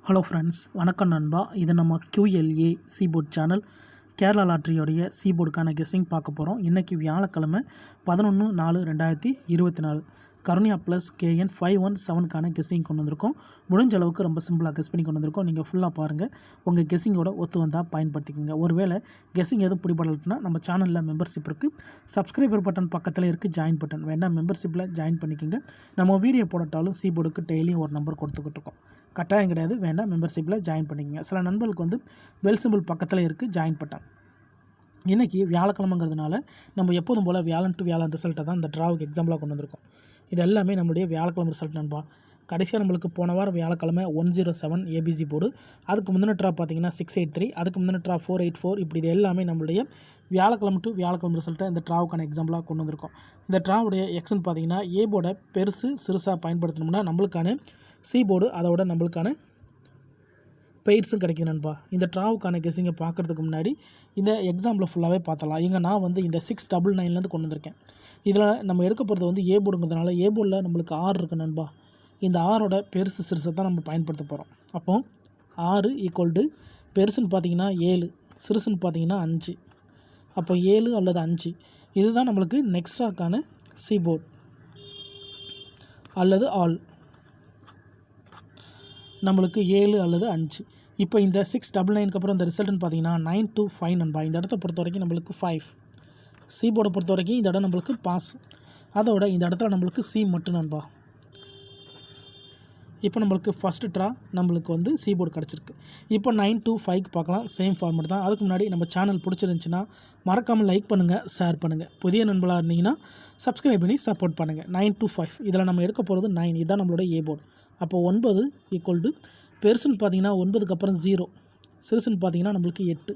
Hello friends, வணக்கம் நண்பா. இது நம்ம QLA சீபோர்ட் சேனல். கேரளா லாட்ரியோடைய சீபோர்டுக்கான கெஸ்ஸிங் பார்க்க போகிறோம். இன்றைக்கி வியாழக்கிழமை 11/4/2024 கருணியா ப்ளஸ் KN 517க்கான கெஸ்ஸிங் கொண்டு வந்திருக்கோம். முடிஞ்ச அளவுக்கு ரொம்ப சிம்பிளாக கெஸ் பண்ணி கொண்டு வந்திருக்கோம். நீங்கள் ஃபுல்லாக பாருங்கள். உங்கள் கெஸ்ஸிங்கோட ஒத்து வந்தால் பயன்படுத்திக்கோங்க. ஒருவேளை கெஸ்ஸிங் எதுவும் பிடிபடலைன்னா நம்ம சேனலில் மெம்பர்ஷிப் இருக்குது. சப்ஸ்கிரைபர் பட்டன் பக்கத்தில் இருக்குது, ஜாயின் பட்டன் வேண்டாம், மெம்பர்ஷிப்பில் ஜாயின் பண்ணிக்கோங்க. நம்ம வீடியோ போடட்டாலும் சீபோர்டுக்கு டெய்லியும் ஒரு நம்பர் கொடுத்துக்கிட்டு இருக்கோம். கட்டாயம் கிடையாது, வேண்டாம், மெம்பர்ஷிப்பில் ஜாயின் பண்ணிக்கங்க. சில நண்பர்களுக்கு வந்து பெல் சிம்பிள் பக்கத்தில் இருக்குது, ஜாயின் பட்டன். இன்றைக்கி வியாழக்கிழமைங்கிறதுனால நம்ம எப்போதும் போல் வியாழன் டு வியாழன் ரிசல்ட்டை தான் இந்த ட்ராவுக்கு எக்ஸாம்பிளாக கொண்டு வந்திருக்கோம். இது எல்லாமே நம்மளுடைய வியாழக்கிழமை ரிசல்ட் நண்பா. கடைசியாக நம்மளுக்கு போன வாரம் வியாழக்கிழமை 107 ABC போர்டு, அதுக்கு முந்தின ட்ரா பார்த்தீங்கன்னா 683, அதுக்கு முந்தின ட்ரா 484. இப்படி இது எல்லாமே நம்மளுடைய வியாழக்கிழமை டு வியாழக்கிழமை ரிசல்ட்டை இந்த ட்ராவுக்கான எக்ஸாம்பிளாக கொண்டு வந்திருக்கோம். இந்த ட்ராவுடைய எக்ஸ்ன்னு பார்த்தீங்கன்னா ஏ போர்டை பெருசு சிறுசாக பயன்படுத்தணும்னா நம்மளுக்கான சி போர்டு, அதோட நம்மளுக்கான பெய்ட்ஸும் கிடைக்குது நண்பா. இந்த ட்ராவுக்கான கெஸ்ஸிங்கை பார்க்குறதுக்கு முன்னாடி இந்த எக்ஸாம்பிள் ஃபுல்லாகவே பார்த்தலாம். நான் வந்து இந்த 699லேருந்து கொண்டு வந்திருக்கேன். இதில் நம்ம எடுக்க போகிறது வந்து ஏ போர்டுங்கிறதுனால ஏ போர்டில் நம்மளுக்கு 6 இருக்குது நண்பா. இந்த 6ஓட பெருசு சிறுசை தான் நம்ம பயன்படுத்த போகிறோம். அப்போது 6 ஈக்குவல் டு பெருசுன்னு பார்த்தீங்கன்னா 7, சிறுசுன்னு பார்த்தீங்கன்னா 5. அப்போ 7 அல்லது 5 இதுதான் நம்மளுக்கு நெக்ஸ்ட்ராக்கான சி போர்டு அல்லது ஆல். நம்மளுக்கு 7 அல்லது 5. இப்போ இந்த 699க்கு அப்புறம் இந்த ரிசல்ட்னு பார்த்தீங்கன்னா 925 நண்பா. இந்த இடத்த பொறுத்த வரைக்கும் நம்மளுக்கு 5. சி போர்டை பொறுத்த வரைக்கும் இந்த இடம் நம்மளுக்கு பாஸ், அதோட இந்த இடத்துல நம்மளுக்கு சி மட்டும் நண்பா. இப்போ நம்மளுக்கு ஃபஸ்ட்டு ட்ரா நம்மளுக்கு வந்து சி போர்டு கிடச்சிருக்கு. இப்போ 925க்கு பார்க்கலாம், சேம் ஃபார்மெட் தான். அதுக்கு முன்னாடி நம்ம சேனல் பிடிச்சிருந்துச்சின்னா மறக்காமல் லைக் பண்ணுங்கள், ஷேர் பண்ணுங்கள். புதிய நண்பர்களாக இருந்தீங்கன்னா சப்ஸ்கிரைப் பண்ணி சப்போர்ட் பண்ணுங்கள். 925 இதில் நம்ம எடுக்க போகிறது 9, இதுதான் நம்மளோட ஏ போர்டு. அப்போ 9 ஈக்குவல் டு பெருசுன்னு பார்த்தீங்கன்னா 9க்கு அப்புறம் 0, சிறுசுன்னு பார்த்தீங்கன்னா நம்மளுக்கு 8.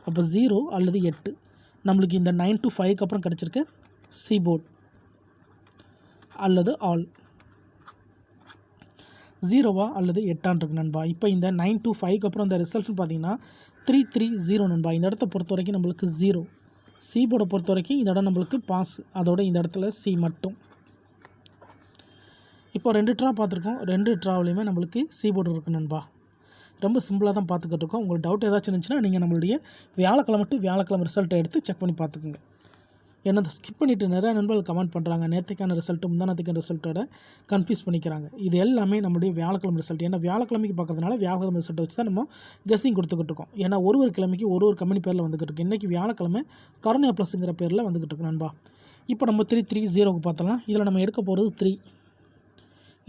அப்போ 0 அல்லது 8 நம்மளுக்கு இந்த 925க்கு அப்புறம் கிடச்சிருக்க சி போர்டு அல்லது ஆல். 0வா அல்லது 8ஆன் இருக்கு நண்பா. இப்போ இந்த 925க்கு அப்புறம் இந்த ரிசல்ட்னு பார்த்தீங்கன்னா 330 நண்பா. இந்த இடத்த பொறுத்த வரைக்கும் நம்மளுக்கு 0. சி போர்டை பொறுத்த வரைக்கும் இந்த இடம் நம்மளுக்கு பாஸ், அதோட இந்த இடத்துல சி மட்டும். இப்போ 2 ட்ரா பார்த்துருக்கோம். 2 ட்ராவிலையுமே நம்மளுக்கு சி போர்டு இருக்குது நண்பா. ரொம்ப சிம்பிளாக தான் பார்த்துக்கிட்டு இருக்கோம். உங்களுக்கு டவுட் ஏதாச்சும் இருந்துச்சுன்னா நீங்கள் நம்மளுடைய வியாழக்கிழமை டு வியாழக்கிழமை ரிசல்ட்டை எடுத்து செக் பண்ணி பார்த்துக்குங்க. ஏன்னா அதை ஸ்கிப் பண்ணிவிட்டு நிறையா நண்பர்கள் கமெண்ட் பண்ணுறாங்க. நேற்றுக்கான ரிசல்ட்டு முந்தானத்துக்கான ரிசல்ட்டோட கன்ஃபியூஸ் பண்ணிக்கிறாங்க. இது எல்லாமே நம்மளுடைய வியாழக்கிழமை ரிசல்ட். ஏன்னா வியாழக்கிழமைக்கு பார்க்கறதுனால வியாழக்கிழமை ரிசல்ட்டை வச்சு தான் நம்ம கெஸ்ஸிங் கொடுத்துக்கிட்டு இருக்கோம். ஏன்னா ஒரு கிழமைக்கு ஒரு கம்பெனி பேரில் வந்துக்கிட்டு இருக்கு. இன்றைக்கி வியாழக்கிழமை கருணியா ப்ளஸ்ங்கிற பேரில் வந்துக்கிட்டு இருக்கு நண்பா. இப்போ நம்ம 330க்கு பார்த்தலாம். இதில் நம்ம எடுக்க போகிறது 3.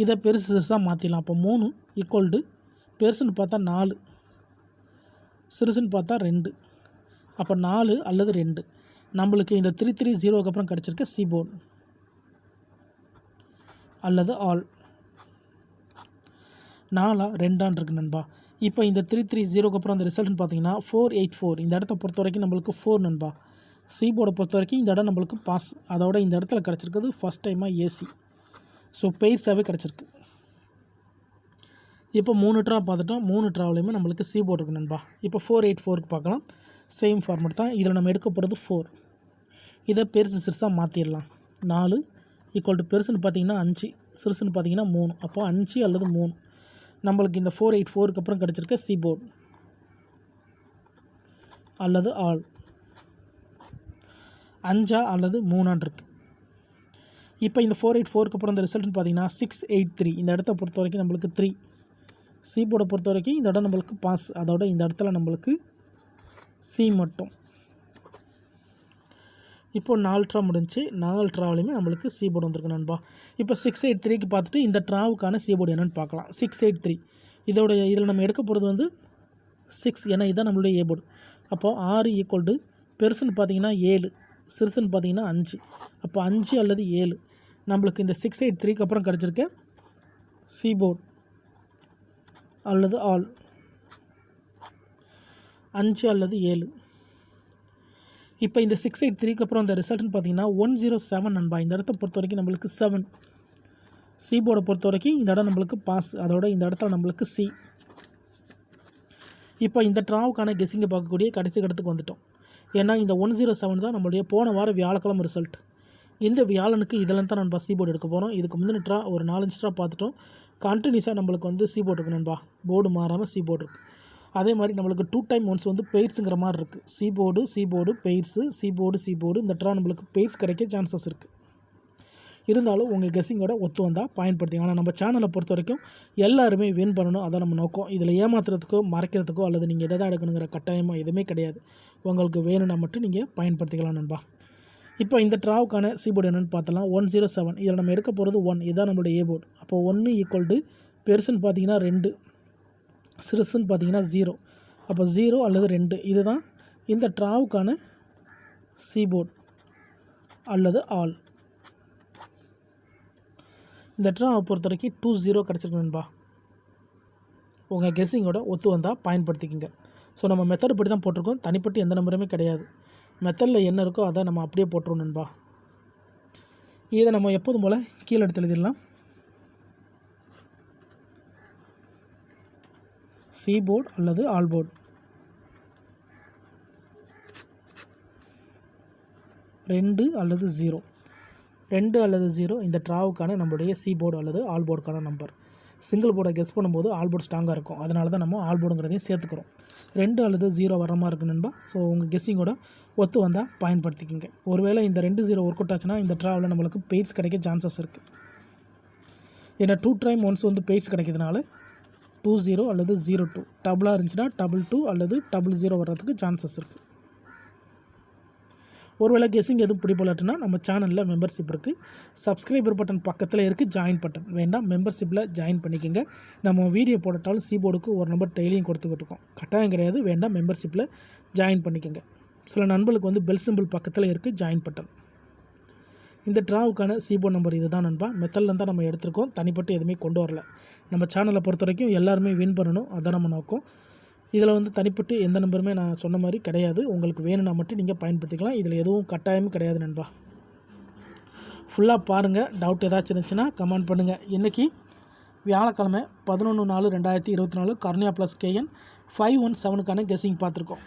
இதை பெருசு சிறுசாக மாற்றிடலாம். அப்போ 3 ஈக்குவல் டு பெருசுன்னு பார்த்தா 4, சிறுசுன்னு பார்த்தா 2. அப்போ 4 அல்லது 2 நம்மளுக்கு இந்த 330க்கு அப்புறம் கிடச்சிருக்க சி போர்டு அல்லது ஆல். 4ஆ 2ஆன் இருக்கு நண்பா. இப்போ இந்த 330க்கு அப்புறம் அந்த ரிசல்ட்னு பார்த்தீங்கன்னா 484. இந்த இடத்த பொறுத்த வரைக்கும் நம்மளுக்கு 4 நண்பா. சி போர்டை பொறுத்த வரைக்கும் இந்த இடம் நம்மளுக்கு பாஸ், அதோட இந்த இடத்துல கிடச்சிருக்கிறது ஃபஸ்ட் டைமாக ஏசி. ஸோ பெய்ட்ஸாகவே கிடச்சிருக்கு. இப்போ 3 ட்ரா பார்த்துட்டோம். 3 ட்ராவிலையுமே நம்மளுக்கு சி போர்டு இருக்குது நண்பா. இப்போ 484க்கு பார்க்கலாம், சேம் ஃபார்மெட் தான். இதில் நம்ம எடுக்க போகிறது 4. இதை பெருசு சிறுசாக மாற்றிடலாம். 4 ஈக்குவல் டு பெருசுன்னு பார்த்தீங்கன்னா 5, சிறுசுன்னு பார்த்தீங்கன்னா 3. அப்போ 5 அல்லது 3 நம்மளுக்கு இந்த 484க்கு அப்புறம் கிடச்சிருக்க சி போர்டு அல்லது ஆல். 5ஆ அல்லது 3ஆன் இருக்குது. இப்போ இந்த 484க்கு அப்புறம் இந்த ரிசல்ட்னு பார்த்தீங்கன்னா 683. இந்த இடத்த பொறுத்த வரைக்கும் நம்மளுக்கு 3. சி போர்டை பொறுத்த வரைக்கும் இந்த இடம் நம்மளுக்கு பாஸ், அதோட இந்த இடத்துல நம்மளுக்கு சி மட்டும். இப்போ 4 ட்ரா முடிஞ்சு. 4 ட்ராவிலையுமே நம்மளுக்கு சி போர்டு வந்திருக்கு நண்பா. இப்போ 683க்கு பார்த்துட்டு இந்த ட்ராவுக்கான சி போர்டு என்னென்னு பார்க்கலாம். 683 இதில் நம்ம எடுக்க போகிறது வந்து 6, ஏன்னா இதுதான் நம்மளுடைய ஏ போர்டு. அப்போது 6 ஈக்குவல் டு பெருசுன்னு பார்த்தீங்கன்னா 7, சிறுசுன்னு பார்த்தீங்கன்னா 5. அப்போ 5 அல்லது 7 நம்மளுக்கு இந்த 683க்கு அப்புறம் கிடச்சிருக்க சி போர்டு அல்லது ஆல். 5 அல்லது 7. இப்போ இந்த 683க்கு அப்புறம் இந்த ரிசல்ட்னு பார்த்தீங்கன்னா 107 நண்பா. இந்த இடத்த பொறுத்த வரைக்கும் நம்மளுக்கு 7. சி போர்டை பொறுத்த வரைக்கும் இந்த இடம் நம்மளுக்கு பாஸ், அதோட இந்த இடத்துல நம்மளுக்கு சி. இப்போ இந்த ட்ராவுக்கான கெஸ்ஸிங்கை பார்க்கக்கூடிய கடைசி இடத்துக்கு வந்துட்டோம். ஏன்னா இந்த 107 தான் நம்மளுடைய போன வாரம் வியாழக்கிழமை ரிசல்ட். இந்த வியாழனுக்கு இதில் தான் நம்ம சி போர்டு எடுக்க போகிறோம். இதுக்கு முந்தின ட்ரா ஒரு 4-5 ட்ரா பார்த்துட்டோம். கண்டினியூஸாக நம்மளுக்கு வந்து சி போர்டு இருக்கு நண்பா, போர்டு மாறாமல் சி போர்டு இருக்குது. அதே மாதிரி நம்மளுக்கு 2 டைம் ஒன்ஸ் வந்து பெய்ட்ஸுங்கிற மாதிரி இருக்குது. சி போர்டு பெய்ட்ஸு, சி போர்டு இந்த ட்ரா நம்மளுக்கு பெய்ட்ஸ் கிடைக்க சான்சஸ் இருக்குது. இருந்தாலும் உங்கள் கெஸ்ஸிங்கோட ஒத்து வந்தால் பயன்படுத்திங்க. ஆனால் நம்ம சேனலை பொறுத்த வரைக்கும் எல்லாருமே வின் பண்ணணும், அதான் நம்ம நோக்கம். இதில் ஏமாத்துறதுக்கோ மறைக்கிறதுக்கோ அல்லது நீங்கள் எதை தான் எடுக்கணுங்கிற கட்டாயமோ எதுவுமே கிடையாது. உங்களுக்கு வேணும்னா மட்டும் நீங்கள் பயன்படுத்திக்கலாம் நண்பா. இப்போ இந்த ட்ராவுக்கான சி போர்டு என்னென்னு பார்த்தலாம். 107 இதில் நம்ம எடுக்க போகிறது 1, இதுதான் நம்மளுடைய ஏ போர்டு. அப்போ 1 ஈக்குவல் டு பெருசுன்னு பார்த்தீங்கன்னா 2, சிறுசுன்னு பார்த்தீங்கன்னா 0. அப்போ 0 அல்லது 2 இதுதான் இந்த ட்ராவுக்கான சி போர்டு அல்லது ஆல். இந்த ட்ராவை பொறுத்த வரைக்கும் 20 கிடச்சிருக்கு நண்பா. உங்கள் கெஸ்ஸிங்கோட ஒத்து வந்தால் பயன்படுத்திக்கோங்க. ஸோ நம்ம மெத்தட் படி தான் போட்டிருக்கோம், தனிப்பட்டு எந்த நம்பருமே கிடையாது. மெத்தடில் என்ன இருக்கோ அதை நம்ம அப்படியே போட்டுருவோம் நண்பா. இதை நம்ம எப்போதும் போல் கீழே எடுத்து எழுதிடலாம். சி போர்டு அல்லது ஆல் போர்டு 2 அல்லது 0, 2 அல்லது 0 இந்த ட்ராவுக்கான நம்மளுடைய சி போர்டு அல்லது ஆல் போர்டுக்கான நம்பர். சிங்கிள் போர்டை கெஸ் பண்ணும்போது ஆல் போர்டு ஸ்ட்ராங்காக இருக்கும், அதனால தான் நம்ம ஆல் போர்டுங்கிறதையும் சேர்த்துக்கிறோம். 2 அல்லது 0 வர மாதிரி இருக்குது நண்பா. ஸோ உங்கள் கெஸ்ஸிங்கோட ஒத்து வந்தால் பயன்படுத்திக்கோங்க. ஒருவேளை இந்த 2 0 ஒர்க் அவுட் ஆச்சுன்னா இந்த ட்ராவில் நம்மளுக்கு பெய்ட்ஸ் கிடைக்க சான்சஸ் இருக்குது. ஏன்னா 2 டைம் ஒன்ஸ் வந்து பெய்ட்ஸ் கிடைக்கிறதுனால 20 அல்லது 02 டபுளாக இருந்துச்சுன்னா 22 அல்லது 00 வர்றதுக்கு சான்சஸ் இருக்குது. ஒருவேளை கெஸ்ஸிங் எதுவும் பிடிப்பலாட்டுனா நம்ம சேனலில் மெம்பர்ஷிப் இருக்குது. சப்ஸ்கிரைபர் பட்டன் பக்கத்தில் இருக்குது ஜாயின் பட்டன், வேண்டாம் மெம்பர்ஷிப்பில் ஜாயின் பண்ணிக்கோங்க. நம்ம வீடியோ போட்டாலும் சி போர்டுக்கு ஒரு நம்பர் டெய்லியும் கொடுத்துக்கிட்டு இருக்கோம், கட்டாயம் கிடையாது. வேண்டாம் மெம்பர்ஷிப்பில் ஜாயின் பண்ணிக்கோங்க. சில நண்பர்களுக்கு வந்து பெல் சிம்பிள் பக்கத்தில் இருக்குது ஜாயின் பட்டன். இந்த ட்ராவுக்கான சி போர்டு நம்பர் இது தான் நண்பா. மெத்தடில் தான் நம்ம எடுத்திருக்கோம், தனிப்பட்டு எதுவுமே கொண்டு வரல. நம்ம சேனலை பொறுத்த வரைக்கும் எல்லாருமே வின் பண்ணணும், அதான் நம்ம நோக்கம். இதில் வந்து தனிப்பட்டு எந்த நம்பருமே நான் சொன்ன மாதிரி கிடையாது. உங்களுக்கு வேணும்னா மட்டும் நீங்கள் பயன்படுத்திக்கலாம். இதில் எதுவும் கட்டாயமும் கிடையாது நண்பா. ஃபுல்லாக பாருங்கள். டவுட் ஏதாச்சும் இருந்துச்சுன்னா கமெண்ட் பண்ணுங்கள். இன்றைக்கி வியாழக்கிழமை 11/4/2024 கர்னியா ப்ளஸ் கேஎன் 517க்கான கெஸ்ஸிங் பார்த்துருக்கோம்.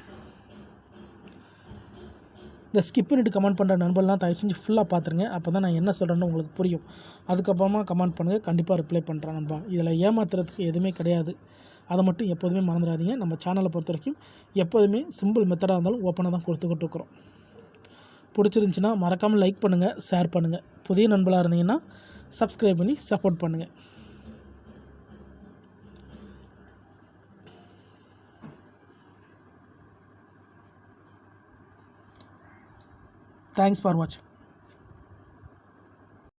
இந்த ஸ்கிப் பண்ணிட்டு கமெண்ட் பண்ணுற நண்பர்லாம் தயவு செஞ்சு ஃபுல்லாக பார்த்துருங்க. அப்போ தான் நான் என்ன சொல்கிறேன்னு உங்களுக்கு புரியும். அதுக்கப்புறமா கமெண்ட் பண்ணுங்கள், கண்டிப்பாக ரிப்ளை பண்ணுறேன் நண்பா. இதில் ஏமாத்துறதுக்கு எதுவுமே கிடையாது, அதை மட்டும் எப்போதுமே மறந்துடாதீங்க. நம்ம சேனலை பொறுத்த வரைக்கும் எப்போதுமே சிம்பிள் மெத்தடாக இருந்தாலும் ஓப்பனாக தான் கொடுத்துக்கிட்டு இருக்கிறோம். பிடிச்சிருந்துச்சின்னா மறக்காமல் லைக் பண்ணுங்கள், ஷேர் பண்ணுங்கள். புதிய நண்பர்களாக இருந்தீங்கன்னா சப்ஸ்கிரைப் பண்ணி சப்போர்ட் பண்ணுங்கள். தேங்க்ஸ் ஃபார் வாட்சிங்.